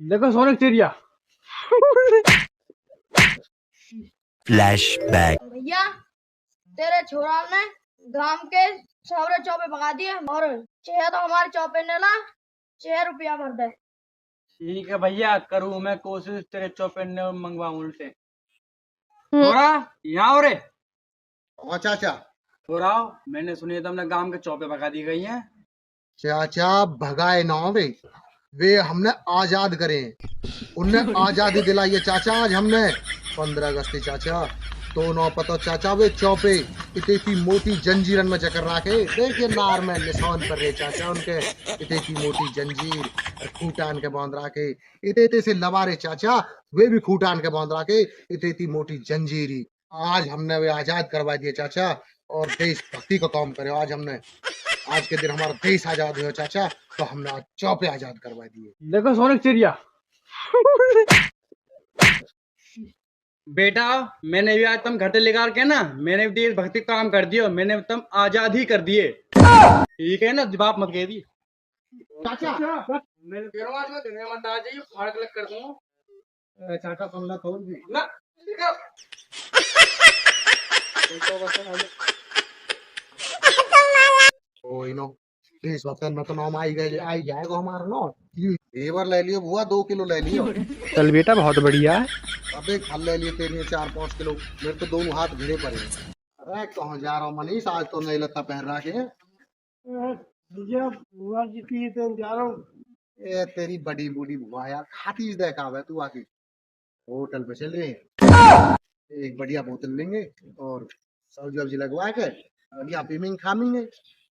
देखो सोनक चिड़िया। फ्लैशबैक। भैया तेरे छोरा ने गांव के सारे चौपे भगा दिए और चेहरा तो हमारे चौपे ने ला 6 रुपया भर दे। ठीक है भैया, करूँ मैं कोशिश तेरे चौपन ने मंगवाऊं उल्टे। थोड़ा यहाँ हो रे। हाँ चाचा। थोड़ा मैंने सुनी तुमने गांव के चौपे भगा दी गई हैं। चाचा भगाए ना वे हमने आजाद करे, उनने आजादी दिलाई है चाचा। आज हमने 15 अगस्त चाचा दोनों पता चाचा वे चौपे इतनी मोटी जंजीरन में चकर रखे देखिए नार में निशान पर रहे चाचा उनके इतनी मोटी जंजीर खूटान के बांध रखे इतने से लवारे चाचा वे भी खूटान के बांध रखे इतनी मोटी जंजीरी। आज हमने वे आजाद करवा दिए चाचा और देश भक्ति का काम करे। आज हमने आज के दिन हमारा देश आजाद हुआ चाचा तो हमने आज चौपे आजाद करवा दिए। देखो सोनक चिड़िया। बेटा मैंने भी आज तुम घर से लेकर के ना मैंने भी देश भक्ति का काम कर दियो, मैंने तुम आजाद ही कर दिए। ठीक है ना, जवाब मत कह दी चाचा मैंने कह रहा हूं आज मैं दुनिया में आ जाइए फाड़ के कर दूंगा। चाचा तुमने खोल दी ना ठीक है। कोई नो देश भक्त में तो नाम आई जाएगा हमारा नो। घेवर ले लियो बुआ 2 किलो ले लियो। चल बेटा बहुत बढ़िया है। अब एक फल ले लिए तेरे लिए 4-5 किलो। मेरे तो दोनों हाथ भिड़े पड़े हैं। अरे कहाँ जा रहा हूँ मनीष, आज तो नई लत्ता पहन रहा के। भैया बुआ जी की तो जा रहा हूँ। ए तेरी बड़ी बूढ़ी बुआ यार खाती देखा है तू आके। होटल पे चल रहे हैं, एक बढ़िया बोतल लेंगे और सब्जी वब्जी लगवा के बढ़िया पीमेंगे खामेंगे।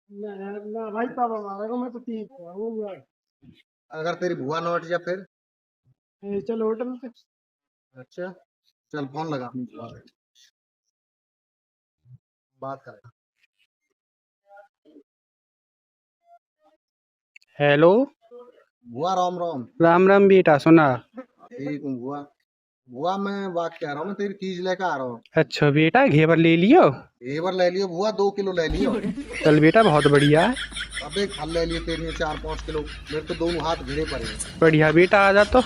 ना भाई पापा मारेगा, मैं तो ठीक हूँ। अगर तेरी बुआ लौट जा फिर? चलो होटल पे। अच्छा चल फोन लगा अपनी बुआ से बात कर। हेलो बुआ राम राम। राम राम बेटा, सुना। ठीक हूँ बुआ। बुआ मैं बात कह रहा हूँ, मैं तेरी चीज लेकर आ रहा हूँ। अच्छा बेटा घेवर ले लियो। घेवर ले लियो बुआ 2 किलो ले लियो। चल बेटा बहुत बढ़िया है। अब एक फल ले लिए तेरे लिए 4-5 किलो। मेरे तो दोनों हाथ भिड़े पड़े हैं। बढ़िया बेटा आ जा तो।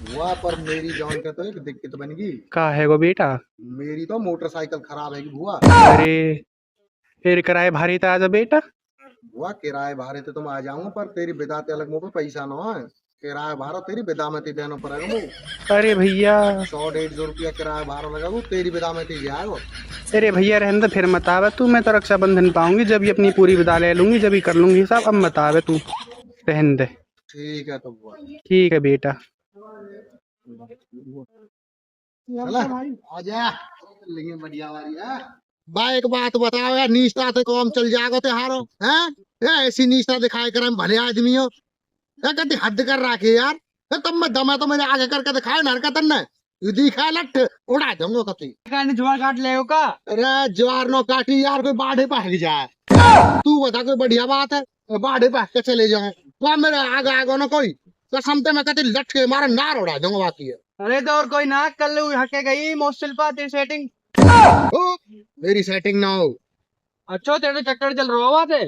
बुआ पर मेरी जान का तो एक दिक्कत बन गई। का है वो बेटा? मेरी तो मोटरसाइकिल खराब है बुआ। अरे फिर किराए भारी था आजा बेटा। बुआ किराए भाड़े तो तुम आ जाऊंगा पर तेरी विदा ते अलग मुँह पे पैसा ना है। किराया भाड़ा तेरी विदा में देना पड़ेगा मुँह। अरे भैया 100-150 रुपया किराया भाड़ा लगा वो तेरी विदा में जाएगा। अरे भैया रहने दे, फिर मत आवे तू। मैं तो रक्षाबंधन पाऊंगी जब ये अपनी पूरी विदा ले लूंगी, जब ही कर लूंगी हिसाब। अब मत आवे तू, रहने दे। ठीक है तो बुआ। ठीक है बेटा। चला आजा लेंगे बढ़िया वाली है। बा एक बात बताओ यार, निष्ठा से काम चल जाएगा त्योहारो हैं? ऐसी निष्ठा दिखाए कर हम भले आदमी हो क्या कहते हद कर रखे यार। तब मैं दमा तो मैंने आगे करके दिखाया ना हरकत ने दिखा लट उड़ा दूंगा कति। ज्वार काट ले का। अरे ज्वार नो काटी यार, कोई बाढ़े भाग जाए। तू बता कोई बढ़िया बात है बाढ़े भाग के चले जाए वहां मेरे आगे आगे ना कोई कसम से मैं कहती लट के मारा नार उड़ा दूंगा बाकी है। अरे तो और कोई ना, कल हके गई मोस्टल पा तेरी सेटिंग। ओ, मेरी सेटिंग ना हो। अच्छा तेरे चक्कर चल रहा हुआ थे।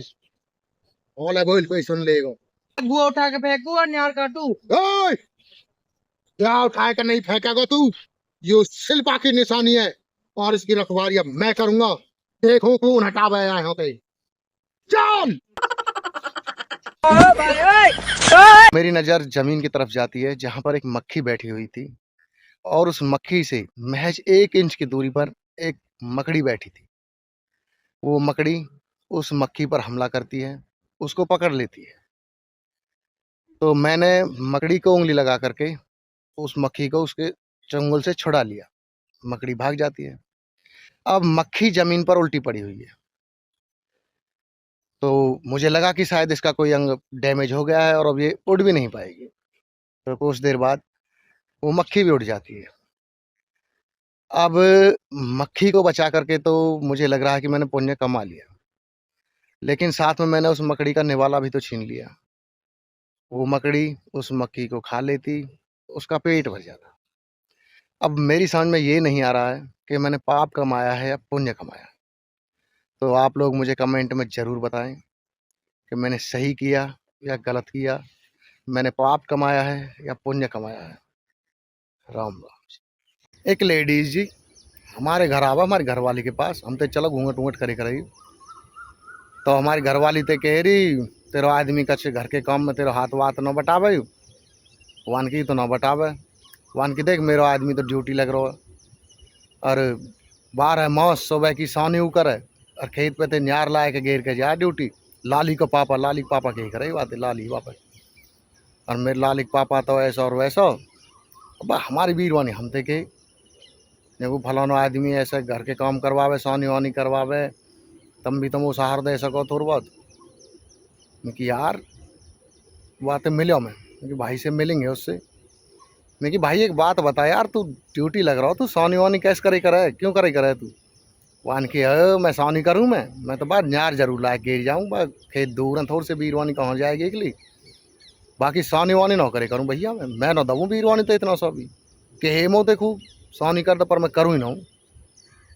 ओले बोल कोई सुन लेगा। गुआ उठा के फेंकू और निहार काटू। ओए क्या उठाए कर नहीं फेंकेगा तू? ये शिल्पा की निशानी है और इसकी रखवाली अब मैं करूंगा। देखो कौन हटावे आए हो कहीं। चल मेरी नजर जमीन की तरफ जाती है जहां पर एक मक्खी बैठी हुई थी और उस मक्खी से महज 1 इंच की दूरी पर एक मकड़ी बैठी थी। वो मकड़ी उस मक्खी पर हमला करती है, उसको पकड़ लेती है। तो मैंने मकड़ी को उंगली लगा करके उस मक्खी को उसके चंगुल से छुड़ा लिया। मकड़ी भाग जाती है। अब मक्खी जमीन पर उल्टी पड़ी हुई है तो मुझे लगा कि शायद इसका कोई अंग डैमेज हो गया है और अब ये उड़ भी नहीं पाएगी। तो कुछ देर बाद वो मक्खी भी उड़ जाती है। अब मक्खी को बचा करके तो मुझे लग रहा है कि मैंने पुण्य कमा लिया, लेकिन साथ में मैंने उस मकड़ी का निवाला भी तो छीन लिया। वो मकड़ी उस मक्खी को खा लेती, उसका पेट भर जाता। अब मेरी समझ में ये नहीं आ रहा है कि मैंने पाप कमाया है या पुण्य कमाया। तो आप लोग मुझे कमेंट में ज़रूर बताएं कि मैंने सही किया या गलत किया। मैंने पाप कमाया है या पुण्य कमाया है। राम राम। एक लेडीज जी हमारे घर आवा, हमारे घरवाली के पास, हम तो चलो घूंघट वूंघट करे करे, तो हमारी घरवाली ते कह रही तेरो आदमी कच्चे घर के काम में तेरा हाथ वाथ न बटावे, वान की तो न बटावे, वान की देख मेरो आदमी तो ड्यूटी लग रहा है, और 12 मौस सुबह की सानी ऊकर है, और खेत पे ते न्यार लाए के घेर के जा ड्यूटी। लाली को पापा, लाली के पापा कही करे बात है, लाली पापा, और मेरे लाली के पापा तो ऐसा और वैसा। अब हमारी वीरवानी हम थे के देखो फलाना आदमी ऐसे घर के काम करवावे, सानी वानी करवावे, तुम भी तुम वो सहार दे सको थोड़ा बहुत। कि यार बातें मिलो मैं कि भाई से मिलेंगे उससे। मैं कि भाई एक बात बता यार, तू ड्यूटी लग रहा हो, तू सानी वानी कैसे करे करे, क्यों करे करे तू? वान की मैं सानी करूँ, मैं तो बात न्यार जरूर लाके गिर जाऊँ, बस खेत दूर है थोड़ी से, वीरवानी कहाँ जाएगी अगली, बाकी सानी वानी ना करे करूँ भैया, मैं ना दऊँ वीरवानी तो इतना सा भी कि हेमो ते खूब सानी कर दो, पर मैं करूँ ही ना हूँ।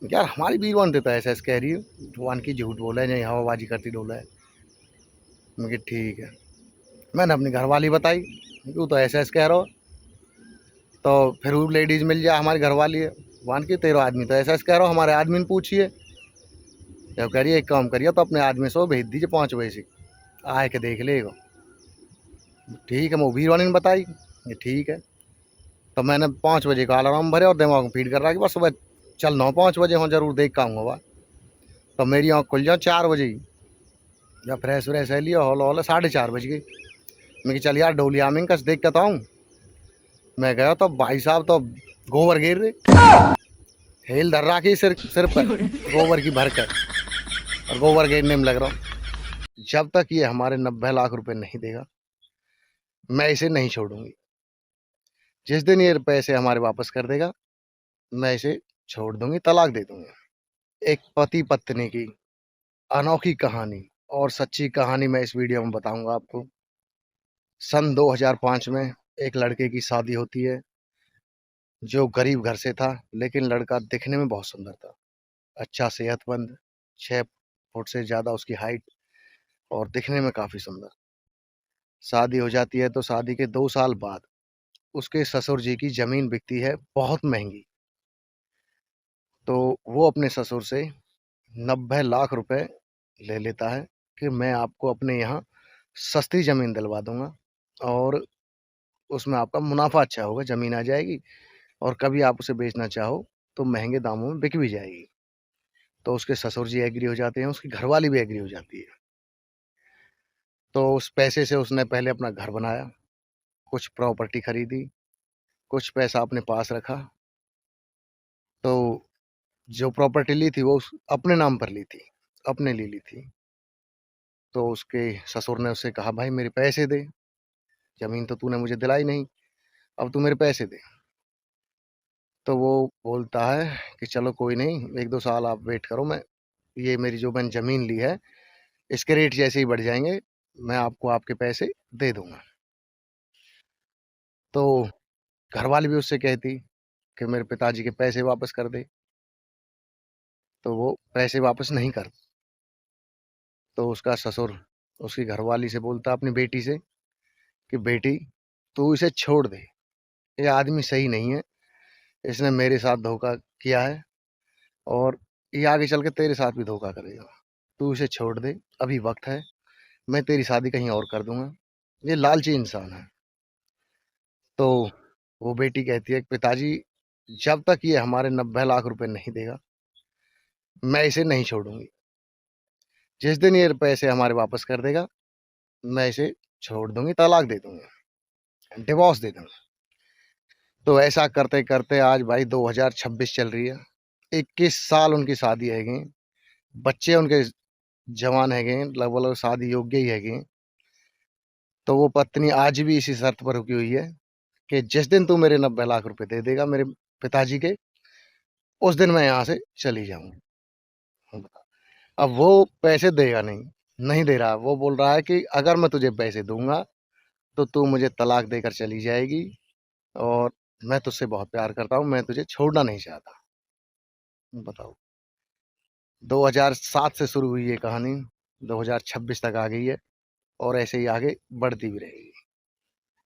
यार हमारी वीरवानी तो ऐसा ऐसे कह रही है, वान की झूठ बोला है, नहीं हवाबाजी करती डोला है। मैं कि ठीक है, मैंने अपनी घरवाली बताई, तू तो ऐसा ऐसे कह रहा हो, तो फिर वो लेडीज़ मिल जाए हमारी घरवाली है, वान की तेरा आदमी तो ऐसा ऐसे कह रहा हो, हमारे आदमी ने पूछिए। जब कह रही है एक काम करिए, तो अपने आदमी से भेज दीजिए 5 बजे से आए के देख लेगा। ठीक है, मैं वीरवानी ने बताई, ये ठीक है। तो मैंने 5 बजे का अलार्म भरे और दिमाग में फीड कर रहा कि बस सुबह चलना हो 5 बजे, हाँ जरूर देख के आऊँगा। तो मेरी आँख खुल जाओ 4 बजे ही, जब फ्रेश व्रेश है लिया हॉल हॉल 4:30 बज गई। मैं कि चल यार डोलिया में कस देख के तो आऊँ। मैं गया तो भाई साहब तो गोबर गिर रहे, हेल धर रहा की सिर पर गोबर की भर कर, और गोबर गिरने में लग रहा हूँ। जब तक ये हमारे 90 लाख रुपए नहीं देगा मैं इसे नहीं छोड़ूंगी। जिस दिन ये पैसे हमारे वापस कर देगा मैं इसे छोड़ दूंगी, तलाक दे दूंगी। एक पति पत्नी की अनोखी कहानी और सच्ची कहानी मैं इस वीडियो में बताऊंगा आपको। सन 2005 में एक लड़के की शादी होती है जो गरीब घर से था, लेकिन लड़का दिखने में बहुत सुंदर था, अच्छा सेहतमंद, 6 फुट से ज़्यादा उसकी हाइट, और दिखने में काफ़ी सुंदर। शादी हो जाती है तो शादी के 2 साल बाद उसके ससुर जी की ज़मीन बिकती है बहुत महंगी। तो वो अपने ससुर से 90 लाख रुपए ले लेता है कि मैं आपको अपने यहाँ सस्ती ज़मीन दिलवा दूंगा, और उसमें आपका मुनाफा अच्छा होगा, ज़मीन आ जाएगी, और कभी आप उसे बेचना चाहो तो महंगे दामों में बिक भी जाएगी। तो उसके ससुर जी एग्री हो जाते हैं, उसकी घरवाली भी एग्री हो जाती है। तो उस पैसे से उसने पहले अपना घर बनाया, कुछ प्रॉपर्टी खरीदी, कुछ पैसा अपने पास रखा। तो जो प्रॉपर्टी ली थी वो अपने नाम पर ली थी, अपने लिए ली थी। तो उसके ससुर ने उससे कहा भाई मेरे पैसे दे, ज़मीन तो तूने मुझे दिलाई नहीं, अब तू मेरे पैसे दे। तो वो बोलता है कि चलो कोई नहीं, 1-2 साल आप वेट करो, मैं ये मेरी जो मैंने ज़मीन ली है इसके रेट जैसे ही बढ़ जाएंगे मैं आपको आपके पैसे दे दूंगा। तो घरवाली भी उससे कहती कि मेरे पिताजी के पैसे वापस कर दे, तो वो पैसे वापस नहीं कर। तो उसका ससुर उसकी घरवाली से बोलता अपनी बेटी से कि बेटी तू इसे छोड़ दे, ये आदमी सही नहीं है, इसने मेरे साथ धोखा किया है और ये आगे चल के तेरे साथ भी धोखा करेगा, तू इसे छोड़ दे, अभी वक्त है, मैं तेरी शादी कहीं और कर दूंगा, ये लालची इंसान है। तो वो बेटी कहती है पिताजी जब तक ये हमारे 90 लाख रुपए नहीं देगा मैं इसे नहीं छोड़ूंगी, जिस दिन ये पैसे हमारे वापस कर देगा मैं इसे छोड़ दूंगी, तलाक दे दूंगी, डिवोर्स दे दूंगी। तो ऐसा करते करते आज भाई 2026 चल रही है, 21 साल उनकी शादी है गई, बच्चे उनके जवान है गए, लगभग शादी योग्य ही है गए। तो वो पत्नी आज भी इसी शर्त पर रुकी हुई है कि जिस दिन तू मेरे 90 लाख रुपए दे देगा मेरे पिताजी के, उस दिन मैं यहाँ से चली जाऊंगी। अब वो पैसे देगा नहीं, नहीं दे रहा, वो बोल रहा है कि अगर मैं तुझे पैसे दूंगा तो तू मुझे तलाक देकर चली जाएगी, और मैं तुझसे बहुत प्यार करता हूँ, मैं तुझे छोड़ना नहीं चाहता। बताओ, 2007 से शुरू हुई ये कहानी 2026 तक आ गई है, और ऐसे ही आगे बढ़ती भी रहेगी।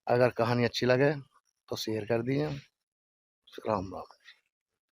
अगर कहानी अच्छी लगे तो शेयर कर दिए। राम राम।